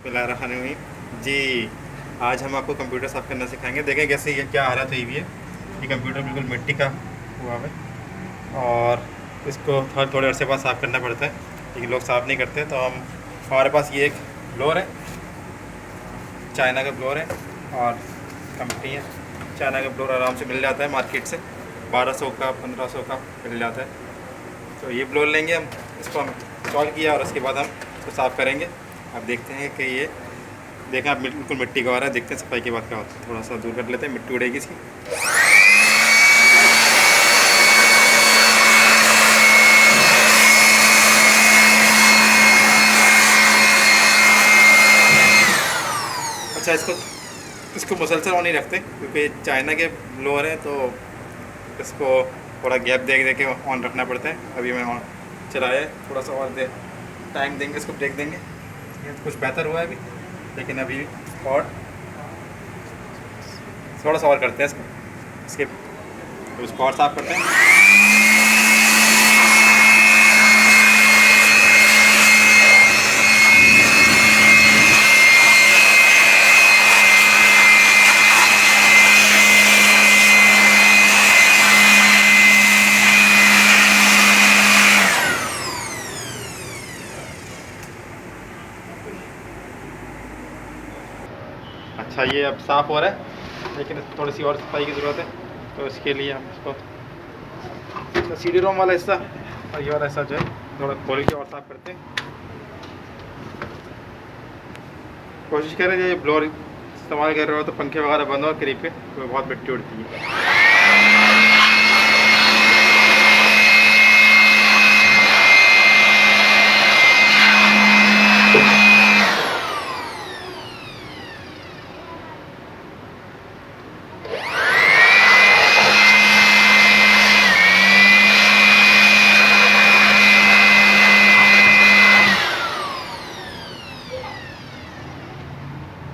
बिस्मिल्लाहिर्रहमानिर्रहीम जी। आज हम आपको कंप्यूटर साफ़ करना सिखाएंगे। देखें कैसे ये क्या हालत हुई हुई है। ये कंप्यूटर बिल्कुल मिट्टी का हुआ है और इसको थोड़े अरसे बाद साफ़ करना पड़ता है, लेकिन लोग साफ़ नहीं करते। तो हमारे पास ये एक ब्लोअर है, चाइना का ब्लोअर है और कंपनी है। चाइना का ब्लोअर आराम से मिल जाता है मार्केट से, 1200 का 1500 का मिल जाता है। तो ये ब्लोअर लेंगे हम, इसको हम इंस्टॉल किया और उसके बाद हम इसको साफ़ करेंगे। आप देखते हैं कि ये देखें, आप बिल्कुल मिट्टी का आ रहा है। देखते हैं सफाई के बाद क्या होता है। थोड़ा सा दूर कर लेते हैं, मिट्टी उड़ेगी इसकी। अच्छा, इसको मुसलसल ऑन नहीं रखते क्योंकि चाइना के ब्लोअर है, तो इसको थोड़ा गैप दे के ऑन रखना पड़ता है। अभी मैं ऑन चलाया है, थोड़ा सा और टाइम देंगे, इसको ब्रेक देंगे। ये कुछ बेहतर हुआ है अभी, लेकिन अभी और थोड़ा सा और करते हैं इसके तो उसको और साफ़ करते हैं। अच्छा, ये अब साफ़ हो रहा है, लेकिन थोड़ी सी और सफाई की ज़रूरत है। तो इसके लिए हम इसको CD रोम वाला हिस्सा और ये वाला हिस्सा जो है थोड़ा खोल के और साफ़ करते हैं। कोशिश करें ये ब्लोअर इस्तेमाल कर रहे हो तो पंखे वगैरह बंद हो करीब के, तो बहुत मिट्टी उड़ती है।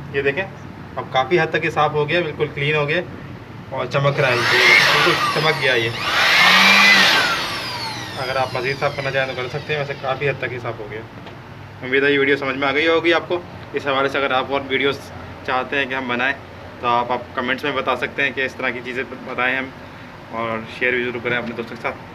ये देखें, अब काफ़ी हद तक ये साफ़ हो गया, बिल्कुल क्लीन हो गया और चमक रहा है, बिल्कुल चमक गया ये। अगर आप मज़ीद साफ़ करना चाहें तो कर सकते हैं, वैसे काफ़ी हद तक ही साफ़ हो गया। उम्मीद है ये वीडियो समझ में आ गई होगी आपको। इस हवाले से अगर आप और वीडियोस चाहते हैं कि हम बनाएं तो आप कमेंट्स में बता सकते हैं कि इस तरह की चीज़ें बताएं हम, और शेयर भी ज़रूर करें अपने दोस्तों के साथ।